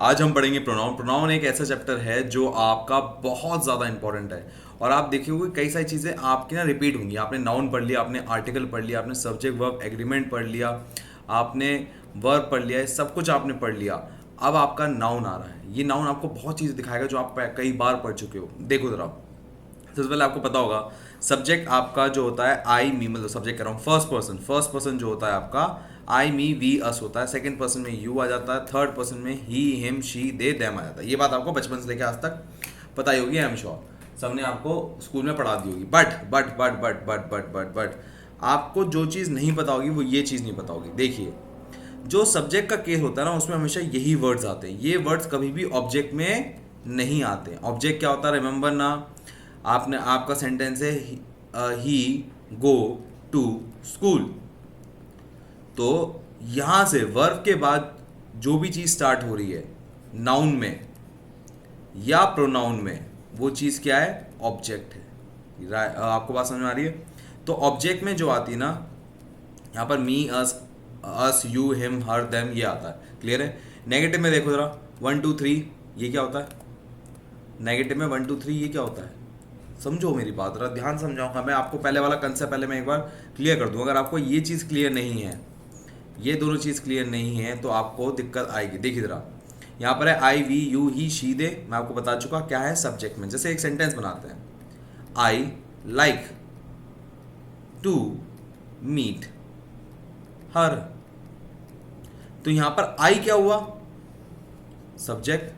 आज हम पढ़ेंगे प्रोनाउन। प्रोनाउन एक ऐसा चैप्टर है जो आपका बहुत ज़्यादा इंपॉर्टेंट है। और आप देखोगे कई सारी चीज़ें आपकी ना रिपीट होंगी। आपने नाउन पढ़ लिया, आपने आर्टिकल पढ़ लिया, आपने सब्जेक्ट वर्ब एग्रीमेंट पढ़ लिया, आपने वर्ब पढ़ लिया, ये सब कुछ आपने पढ़ लिया। अब आपका नाउन आ रहा है। ये नाउन आपको बहुत चीज़ें दिखाएगा जो आप कई बार पढ़ चुके हो। देखो ज़रा, सबसे पहले आपको पता होगा सब्जेक्ट आपका जो होता है आई मी, मतलब सब्जेक्ट कर रहा हूँ फर्स्ट पर्सन जो होता है आपका आई मी वी अस होता है। सेकंड पर्सन में यू आ जाता है। थर्ड पर्सन में ही हिम शी दे देम आ जाता है। ये बात आपको बचपन से लेकर आज तक पता ही होगी, आई एम श्योर सबने आपको स्कूल में पढ़ा दी होगी। बट आपको जो चीज़ नहीं पता होगी वो ये चीज़ नहीं पता होगी। देखिए, जो सब्जेक्ट का केस होता है ना उसमें हमेशा यही वर्ड्स आते हैं। ये वर्ड्स कभी भी ऑब्जेक्ट में नहीं आते। ऑब्जेक्ट क्या होता है, रिमेंबर ना। आपने आपका सेंटेंस है ही गो टू स्कूल, तो यहां से वर्ब के बाद जो भी चीज़ स्टार्ट हो रही है नाउन में या प्रोनाउन में, वो चीज़ क्या है, ऑब्जेक्ट है। आपको बात समझ में आ रही है? तो ऑब्जेक्ट में जो आती है ना, यहाँ पर me us you him her them ये आता है। क्लियर है? नेगेटिव में देखो जरा, 1 2 3 ये क्या होता है? नेगेटिव में 1 2 3 ये क्या होता है? समझो मेरी बात, जरा ध्यान समझाऊंगा मैं आपको। पहले वाला कंसेप्ट पहले मैं एक बार क्लियर कर दूं। अगर आपको ये चीज़ क्लियर नहीं है, ये दोनों चीज़ क्लियर नहीं है, तो आपको दिक्कत आएगी। देखिए जरा, यहाँ पर है I we you he she they. मैं आपको बता चुका क्या है सब्जेक्ट में। जैसे एक सेंटेंस बनाते हैं, I like to meet her, तो यहाँ पर आई क्या हुआ, सब्जेक्ट,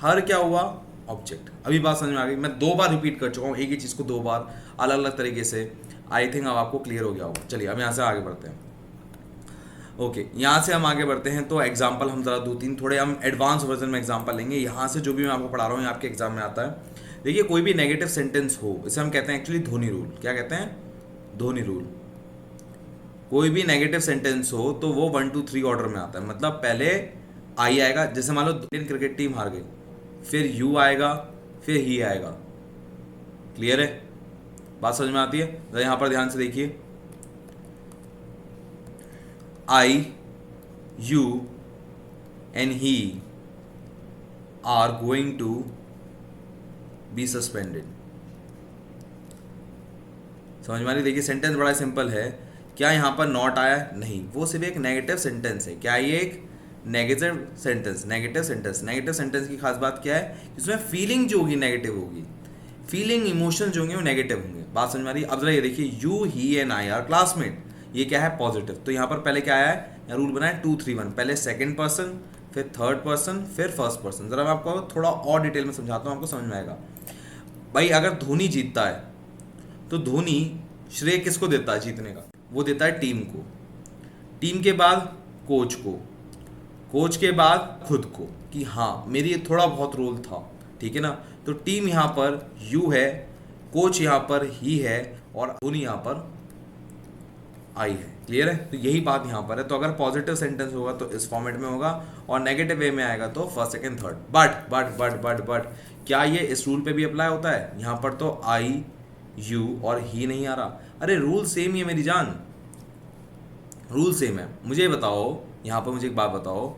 हर क्या हुआ, ऑब्जेक्ट। अभी बात समझ में आ गई? मैं 2 बार रिपीट कर चुका हूँ एक ही चीज़ को 2 बार अलग अलग तरीके से। आई थिंक अब आपको क्लियर हो गया होगा। चलिए अब यहाँ से आगे बढ़ते हैं। ओके, यहाँ से हम आगे बढ़ते हैं तो एग्जाम्पल हम ज़रा 2 3 थोड़े हम एडवांस वर्जन में एग्जाम्पल लेंगे। यहाँ से जो भी मैं आपको पढ़ा रहा हूँ ये आपके एग्जाम में आता है। देखिए, कोई भी नेगेटिव सेंटेंस हो, इसे हम कहते हैं एक्चुअली ध्वनि रूल। क्या कहते हैं? ध्वनि रूल। कोई भी नेगेटिव सेंटेंस हो तो वो 1 2 3 ऑर्डर में आता है। मतलब पहले आई आएगा, जैसे मान लो इंडियन क्रिकेट टीम हार गई, फिर यू आएगा, फिर ही आएगा। क्लियर है? बात समझ में आती है? तो यहां पर ध्यान से देखिए, I you and he are going to be suspended. समझ में आ रही? देखिए, सेंटेंस बड़ा सिंपल है। क्या यहाँ पर नॉट आया? नहीं, वो सिर्फ एक नेगेटिव सेंटेंस है। क्या ये एक नेगेटिव सेंटेंस? नेगेटिव सेंटेंस की खास बात क्या है? इसमें फीलिंग जो होगी नेगेटिव होगी। फीलिंग, इमोशन जो होंगे वो नेगेटिव होंगे। बात समझ में आ रही है? अब जरा ये देखिए, you he and I are classmate, ये क्या है, पॉजिटिव। तो यहाँ पर पहले क्या आया है, यहाँ रूल बना है 2 3 1। पहले सेकंड पर्सन, फिर थर्ड पर्सन, फिर फर्स्ट पर्सन। जरा मैं आपको थोड़ा और डिटेल में समझाता हूँ, आपको समझ में आएगा। भाई, अगर धोनी जीतता है तो धोनी श्रेय किसको देता है जीतने का? वो देता है टीम को। टीम के बाद कोच को, कोच के बाद खुद को, कि हाँ मेरी ये थोड़ा बहुत रोल था। ठीक है ना? तो टीम यहाँ पर यू है, कोच यहाँ पर ही है, और धोनी यहाँ पर आई है। क्लियर है? तो यही बात यहाँ पर है। तो अगर पॉजिटिव सेंटेंस होगा तो इस फॉर्मेट में होगा, और नेगेटिव वे में आएगा तो फर्स्ट सेकंड थर्ड। बट क्या ये इस रूल पे भी अप्लाई होता है? यहाँ पर तो आई यू और ही नहीं आ रहा। अरे रूल सेम ही है मेरी जान, रूल सेम है। मुझे बताओ, यहाँ पर मुझे एक बात बताओ,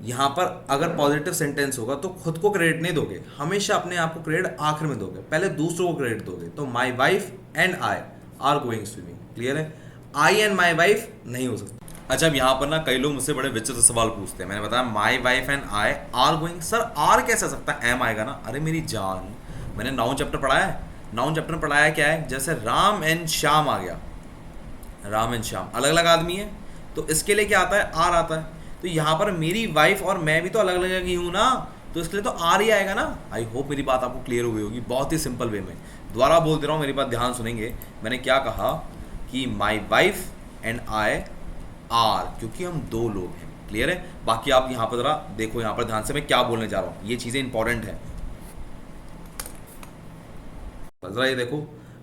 यहाँ पर अगर पॉजिटिव सेंटेंस होगा तो खुद को क्रेडिट नहीं दोगे, हमेशा अपने आप को क्रेडिट आखिर में दोगे, पहले दूसरों को क्रेडिट दोगे। तो माई wife and I are going swimming. Clear है? आई एंड माई वाइफ नहीं हो सकता। अच्छा, अब यहाँ पर ना कई लोग मुझसे बड़े विचित्र सवाल पूछते हैं। मैंने बताया my wife and I are going, sir are कैसे आ सकता है, एम आएगा ना। अरे मेरी जान, मैंने नाउन चैप्टर पढ़ाया है। नाउन चैप्टर में पढ़ाया क्या है, जैसे राम एंड श्याम आ गया, राम एंड श्याम अलग अलग आदमी है, तो इसके लिए क्या आता है, आर आता है। तो यहाँ पर मेरी वाइफ और मैं भी तो अलग अलग ही हूँ ना, तो इसके लिए तो आर ही आएगा ना। आई होप मेरी बात आपको क्लियर हो गई होगी, बहुत ही सिंपल वे में। दोबारा बोल दे रहा हूँ, मेरी बात ध्यान सुनेंगे। मैंने क्या कहा कि माई वाइफ एंड आई आर, क्योंकि हम 2 लोग हैं। क्लियर है? बाकी आप यहाँ पर जरा देखो, यहाँ पर ध्यान से मैं क्या बोलने जा रहा हूँ, ये चीज़ें इंपॉर्टेंट है। जरा ये देखो,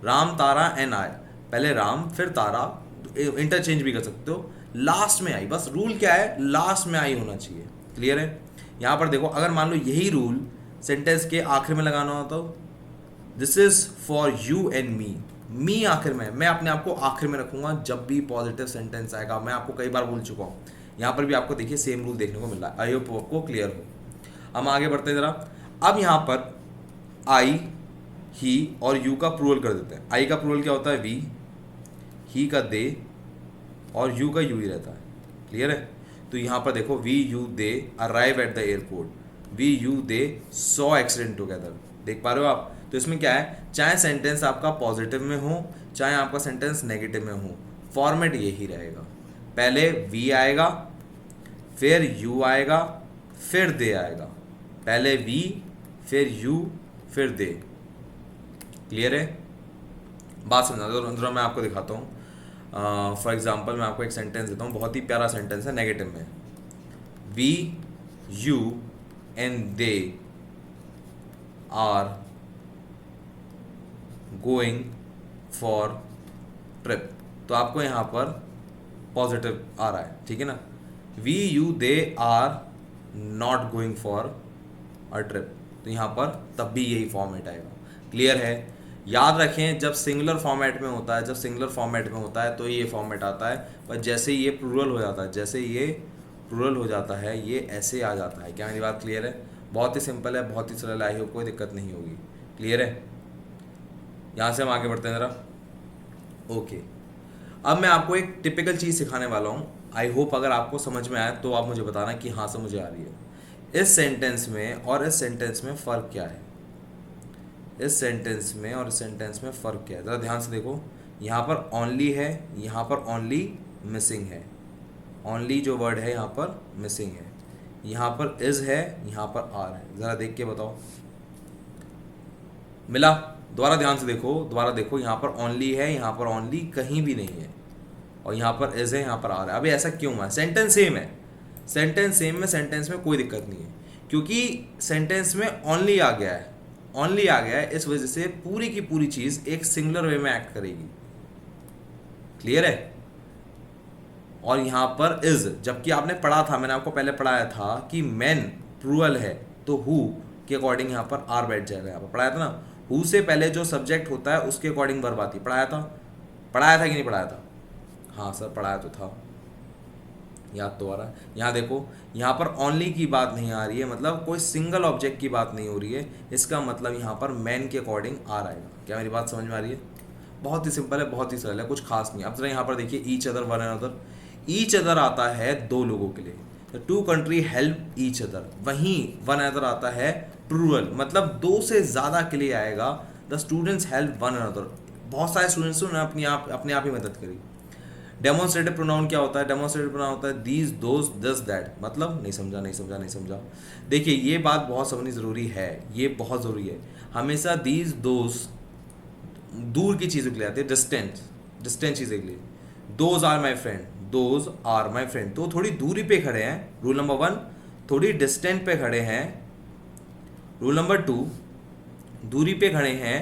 राम तारा एंड आई, पहले राम फिर तारा, इंटरचेंज भी कर सकते हो, लास्ट में आई। बस रूल क्या है, लास्ट में आई होना चाहिए। क्लियर है? यहाँ पर देखो, अगर मान लो यही रूल सेंटेंस के आखिर में लगाना हो तो this is for you and me आखिर में, मैं अपने आप को आखिर में रखूंगा जब भी पॉजिटिव सेंटेंस आएगा। मैं आपको कई बार बोल चुका हूँ, यहाँ पर भी आपको देखिए सेम रूल देखने को मिल रहा है। आई होप आपको क्लियर हो। हम आगे बढ़ते हैं जरा। अब यहाँ पर आई, ही और यू का प्लूरल कर देते हैं। आई का प्लूरल क्या होता है? वी, ही का दे और यू का यू ही रहता है। क्लियर है? तो यहाँ पर देखो, we you they arrive at the airport, we you they saw accident together. देख पा रहे हो आप? तो इसमें क्या है, चाहे सेंटेंस आपका पॉजिटिव में हो चाहे आपका सेंटेंस नेगेटिव में हो, फॉर्मेट यही रहेगा। पहले वी आएगा, फिर यू आएगा, फिर दे आएगा। पहले वी, फिर यू, फिर दे। क्लियर है? बात समझा दो, मैं आपको दिखाता हूँ। फॉर एग्जाम्पल मैं आपको एक सेंटेंस देता हूँ, बहुत ही प्यारा सेंटेंस है नेगेटिव में। We, you and they are going for trip. तो आपको यहाँ पर पॉजिटिव आ रहा है, ठीक है ना। We you they are not going for a trip, तो यहाँ पर तब भी यही फॉर्मेट आएगा। क्लियर है? याद रखें, जब सिंगुलर फॉर्मेट में होता है, जब सिंगुलर फॉर्मेट में होता है तो ये फॉर्मेट आता है, पर जैसे ये प्लूरल हो जाता है, जैसे ये प्लूरल हो जाता है, ये ऐसे आ जाता है। क्या मेरी बात क्लियर है? बहुत ही सिंपल है, बहुत ही सरल है, आई होप कोई दिक्कत नहीं होगी। क्लियर है? यहाँ से हम आगे बढ़ते हैं ज़रा। ओके, अब मैं आपको एक टिपिकल चीज़ सिखाने वाला हूँ। आई होप अगर आपको समझ में आए तो आप मुझे बताना कि हाँ समझ आ रही है। इस सेंटेंस में और इस सेंटेंस में फ़र्क क्या है? इस सेंटेंस में और इस सेंटेंस में फ़र्क क्या है? ज़रा ध्यान से देखो। यहाँ पर ओनली है, यहाँ पर ओनली मिसिंग है। ओनली जो वर्ड है यहाँ पर मिसिंग है। यहाँ पर इज़ है, यहाँ पर आर है। ज़रा देख के बताओ, मिला? दोबारा ध्यान से देखो, दोबारा देखो। यहाँ पर ओनली है, यहाँ पर ओनली कहीं भी नहीं है, और यहाँ पर इज़ है, यहाँ पर आर है। अभी ऐसा क्यों है? सेंटेंस सेम है, सेंटेंस सेम में, सेंटेंस में कोई दिक्कत नहीं है, क्योंकि सेंटेंस में ओनली आ गया है, ओनली आ गया है। इस वजह से पूरी की पूरी चीज़ एक सिंगुलर वे में एक्ट करेगी। क्लियर है? और यहाँ पर इज़, जबकि आपने पढ़ा था, मैंने आपको पहले पढ़ाया था कि मैन प्लूरल है तो हु के अकॉर्डिंग यहाँ पर आर बैठ जाएगा। यहाँ पर पढ़ाया था ना, हु से पहले जो सब्जेक्ट होता है उसके अकॉर्डिंग वर्ब आती। पढ़ाया था? पढ़ाया था कि नहीं पढ़ाया था? हाँ सर पढ़ाया तो था, याद तो आ रहा है। यहाँ देखो, यहाँ पर ओनली की बात नहीं आ रही है, मतलब कोई सिंगल ऑब्जेक्ट की बात नहीं हो रही है। इसका मतलब यहाँ पर मैन के अकॉर्डिंग आर आएगा। क्या मेरी बात समझ में आ रही है? बहुत ही सिंपल है, बहुत ही सरल है, कुछ खास नहीं। अब जरा यहाँ पर देखिए, each other, one another. Each other आता है दो लोगों के लिए, तो two country help each other. वहीं वन अनदर आता है प्लूरल, मतलब दो से ज़्यादा के लिए आएगा। The students help one another, बहुत सारे स्टूडेंट्स ने अपने आप ही मदद करी। डेमोन्स्ट्रेटिव प्रोनाउन क्या होता है? डेमोन्स्ट्रेटिव प्रोनाउन होता है दीज, दोज, दिस, दैट। मतलब नहीं समझा, नहीं समझा, नहीं समझा। देखिए ये बात बहुत समझनी ज़रूरी है, ये बहुत ज़रूरी है। हमेशा दीज, दोज दूर की चीज़ों के लिए आती है, डिस्टेंट, डिस्टेंट चीज़ें के लिए। Those are my friend, those are my friend, तो थोड़ी दूरी पे खड़े हैं। रूल नंबर 1, थोड़ी डिस्टेंट पे खड़े हैं। रूल नंबर 2, दूरी पे खड़े हैं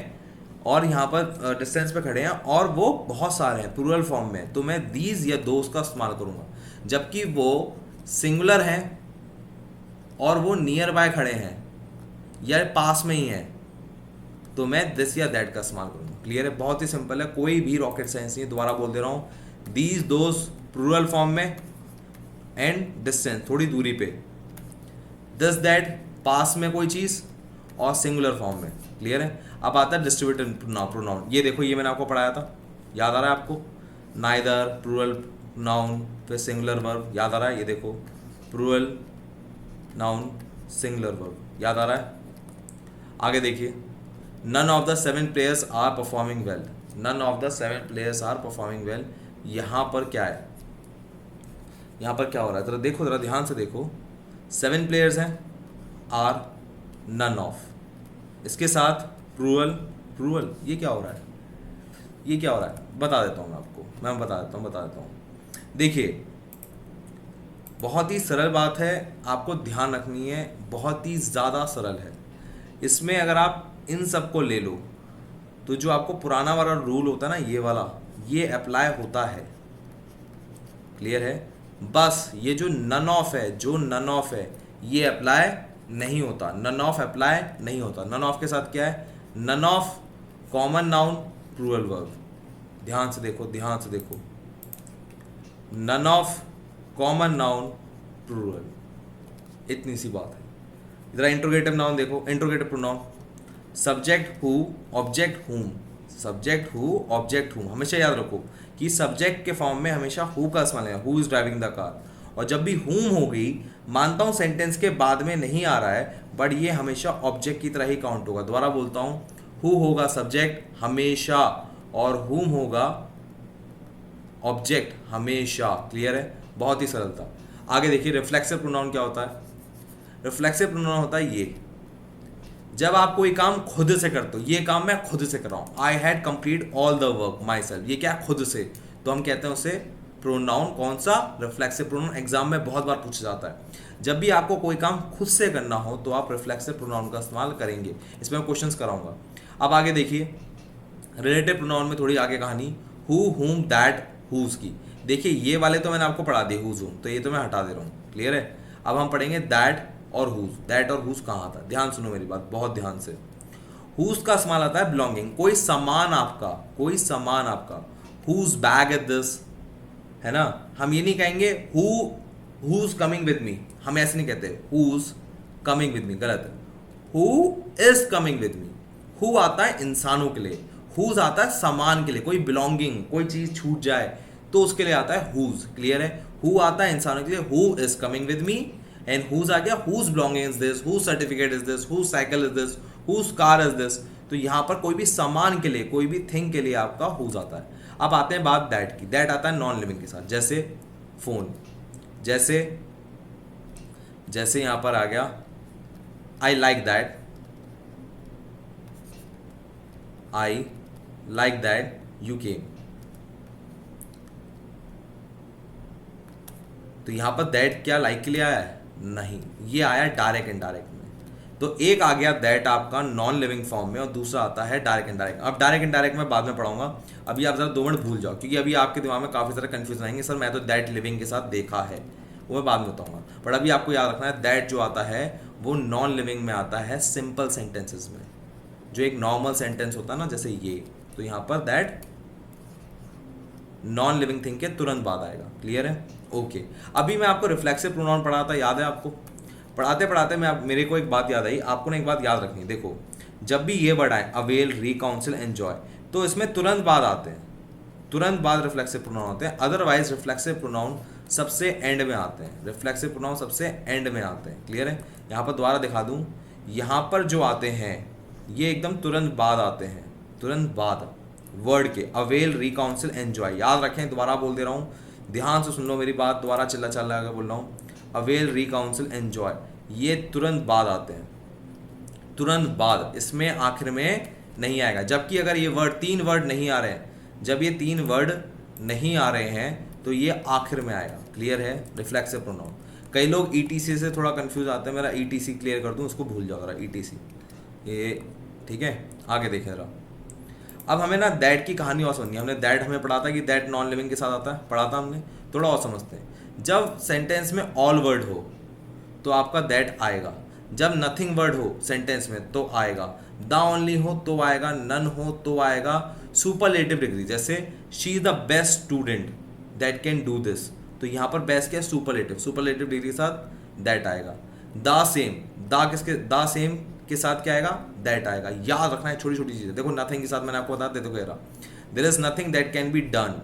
और यहाँ पर डिस्टेंस पे खड़े हैं, और वो बहुत सारे हैं प्लूरल फॉर्म में, तो मैं दीज या दोज का इस्तेमाल करूँगा। जबकि वो सिंगुलर हैं और वो नियर बाय खड़े हैं या पास में ही हैं, तो मैं दिस या दैट का इस्तेमाल करूँगा। क्लियर है? बहुत ही सिंपल है, कोई भी रॉकेट साइंस नहीं है। दोबारा बोल दे रहा हूँ, दीज, दोज प्लूरल फॉर्म में, एंड डिस्टेंस थोड़ी दूरी पे, दिस, दैट पास में कोई चीज़, और सिंगुलर फॉर्म में। क्लियर है? अब आता है डिस्ट्रीब्यूटिव प्रोनाउन। ये देखो, ये मैंने आपको पढ़ाया था, याद आ रहा है आपको? नाइदर, प्लूरल नाउन, फिर सिंगुलर वर्ब, याद आ रहा है? ये देखो, प्लूरल नाउन, सिंगुलर वर्ब, याद आ रहा है? आगे देखिए, none of the 7 players are performing well. None of the 7 players are performing well. यहाँ पर क्या है? यहाँ पर क्या हो रहा है? जरा देखो, जरा ध्यान से देखो। 7 प्लेयर्स हैं, आर नन ऑफ, इसके साथ प्लूरल, प्लूरल, ये क्या हो रहा है? ये क्या हो रहा है? बता देता हूँ मैं आपको, मैं बता देता हूँ। देखिए, बहुत ही सरल बात है, आपको ध्यान रखनी है, बहुत ही ज़्यादा सरल है। इसमें अगर आप इन सब को ले लो तो जो आपको पुराना वाला रूल होता है ना, ये वाला, ये अप्लाई होता है। क्लियर है? बस ये जो नन ऑफ है, जो नन ऑफ है, ये अप्लाई नहीं होता। नन ऑफ अप्लाई नहीं होता। नन ऑफ के साथ क्या है? None of common noun plural verb. ध्यान से देखो, ध्यान से देखो, none of common noun plural, इतनी सी बात है। इधर इंट्रोगेटिव नाउन देखो, interrogative pronoun subject who, object whom, subject who, object whom. हमेशा याद रखो कि सब्जेक्ट के फॉर्म में हमेशा हु का इस्तेमाल है, who is driving the car. और जब भी हुम हो गई, मानता हूं सेंटेंस के बाद में नहीं आ रहा है, बट ये हमेशा ऑब्जेक्ट की तरह ही काउंट होगा। दोबारा बोलता हूं, हु होगा सब्जेक्ट हमेशा और हुम होगा ऑब्जेक्ट हमेशा। क्लियर है, बहुत ही सरल था। आगे देखिए रिफ्लेक्सिव प्रोनाउन क्या होता है। रिफ्लेक्सिव प्रोनाउन होता है ये, जब आप कोई काम खुद से करते हो, ये काम मैं खुद से कर रहा हूं, I had complete all the work my self, ये क्या खुद से, तो हम कहते हैं उसे प्रोनाउन कौन सा, रिफ्लेक्सिव प्रोनाउन। एग्जाम में बहुत बार पूछा जाता है। जब भी आपको कोई काम खुद से करना हो तो आप रिफ्लेक्सिव प्रोनाउन का इस्तेमाल करेंगे। इसमें मैं क्वेश्चंस कराऊंगा। अब आगे देखिए रिलेटिव प्रोनाउन में थोड़ी आगे कहानी, हु, हुम, दैट, हुज की। देखिए ये वाले तो मैंने आपको पढ़ा दिए, हुज, हुम, तो ये तो मैं हटा दे रहा हूँ। क्लियर है। अब हम पढ़ेंगे दैट और हुज। दैट और हुज कहाँ आता है, ध्यान सुनो मेरी बात बहुत ध्यान से। हुज का इस्तेमाल आता है बिलोंगिंग, कोई सामान आपका, कोई सामान आपका। हुज बैग इज दिस, है ना। हम ये नहीं कहेंगे हुज कमिंग विद मी, हम ऐसे नहीं कहते हुज कमिंग विद मी, गलत है। Who is coming with me. Who आता है इंसानों के लिए, हुज आता है सामान के लिए, कोई बिलोंगिंग, कोई चीज छूट जाए तो उसके लिए आता है हुज। क्लियर है। हु आता है इंसानों के लिए, who is coming with me, and whose आ गया whose belonging is this, whose certificate is this, whose cycle is this, whose car is this. तो यहां पर कोई भी सामान के लिए, कोई भी थिंग के लिए आपका हुज आता है। अब आते हैं बात दैट की। दैट आता है नॉन लिविंग के साथ, जैसे फोन, जैसे यहां पर आ गया I like that, I like that you came. तो यहां पर दैट क्या लाइक के लिए आया है, नहीं, ये आया डायरेक्ट इनडायरेक्ट में। तो एक आ गया दैट आपका नॉन लिविंग फॉर्म में और दूसरा आता है डायरेक्ट इनडायरेक्ट। अब डायरेक्ट इनडायरेक्ट में बाद में पढ़ाऊंगा, अभी आप जरा 2 मिनट भूल जाओ, क्योंकि अभी आपके दिमाग में काफी सारे कंफ्यूजन आएंगे, सर मैं तो दैट लिविंग के साथ देखा है, वो मैं बाद में बताऊंगा। बट अभी आपको याद रखना है दैट जो आता है वो नॉन लिविंग में आता है सिंपल सेंटेंसेस में, जो एक नॉर्मल सेंटेंस होता है ना, जैसे ये। तो यहां पर दैट नॉन लिविंग थिंग के तुरंत बाद आएगा। क्लियर है, ओके। अभी मैं आपको रिफ्लेक्सिव प्रोनाउन पढ़ा था, याद है आपको। पढ़ाते पढ़ाते मेरे को एक बात याद आई, आपको ना एक बात याद रखनी है। देखो जब भी ये वर्ड आए, अवेल, रिकाउंसिल, एंजॉय, तो इसमें तुरंत बाद आते हैं, तुरंत बाद रिफ्लेक्सिव प्रोनाउन होते हैं। अदरवाइज रिफ्लेक्सिव प्रोनाउन सबसे एंड में आते हैं, रिफ्लेक्सिव प्रोनाउन सबसे एंड में आते हैं। क्लियर है। यहाँ पर दोबारा दिखा दूँ, यहाँ पर जो आते हैं ये एकदम तुरंत बाद आते हैं, तुरंत बाद वर्ड के, अवेल, रिकाउंसिल, एंजॉय। याद रखें, दोबारा बोल दे रहा हूँ, ध्यान से सुन लो मेरी बात, दोबारा चिल्ला बोल रहा हूँ। अवेल, रिकाउंसिल, एंजॉय, ये तुरंत बाद आते हैं, तुरंत बाद, इसमें आखिर में नहीं आएगा। जबकि अगर ये वर्ड 3 वर्ड नहीं आ रहे हैं, जब ये 3 वर्ड नहीं आ रहे हैं तो ये आखिर में आएगा। क्लियर है, रिफ्लेक्सिव प्रोनाउन। कई लोग ईटीसी से थोड़ा कंफ्यूज आते हैं, मेरा ईटीसी क्लियर कर दूं, उसको भूल जाओ जरा, ईटीसी ये, ठीक है। आगे देखें जरा, अब हमें ना दैट की कहानी और समझनी है। हमने दैट हमें पढ़ा था कि दैट नॉन लिविंग के साथ आता है, पढ़ा था हमने, थोड़ा और समझते हैं। जब सेंटेंस में ऑल वर्ड हो तो आपका दैट आएगा, जब नथिंग वर्ड हो सेंटेंस में तो आएगा, द ओनली हो तो आएगा, नन हो तो आएगा, सुपरलेटिव डिग्री, जैसे she is the best student that can do this, तो यहाँ पर बेस्ट क्या है, सुपरलेटिव, सुपरलेटिव डिग्री के साथ दैट आएगा। द सेम, द सेम के साथ क्या आएगा, दैट आएगा। याद रखना है छोटी छोटी चीजें। देखो नथिंग के साथ मैंने आपको बता देखो रहा, there is nothing that can be done,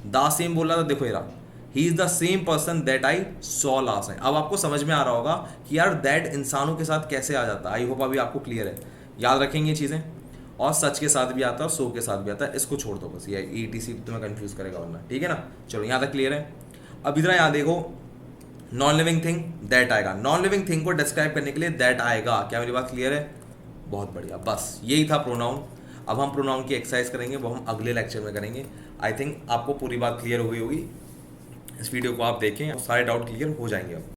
the same बोला था, देखो रहा, he is the same person that I saw last night. अब आपको समझ में आ रहा होगा कि यार दैट इंसानों के साथ कैसे आ जाता है। आई होप अभी आपको क्लियर है, याद रखेंगे ये चीजें। और सच के साथ भी आता है और सो के साथ भी आता है, इसको छोड़ दो बस, ये ईटीसी तुम्हें कंफ्यूज करेगा वरना, ठीक है ना। चलो यहाँ तक क्लियर है। अब इधर यहाँ देखो, नॉन लिविंग थिंग दैट आएगा, नॉन लिविंग थिंग को डिस्क्राइब करने के लिए दैट आएगा। क्या मेरी बात क्लियर है, बहुत बढ़िया, बस यही था प्रोनाउन। अब हम प्रोनाउन की एक्सरसाइज करेंगे, वो हम अगले लेक्चर में करेंगे। आई थिंक आपको पूरी बात क्लियर हो गई होगी। इस वीडियो को आप देखें और सारे डाउट क्लियर हो जाएंगे अब।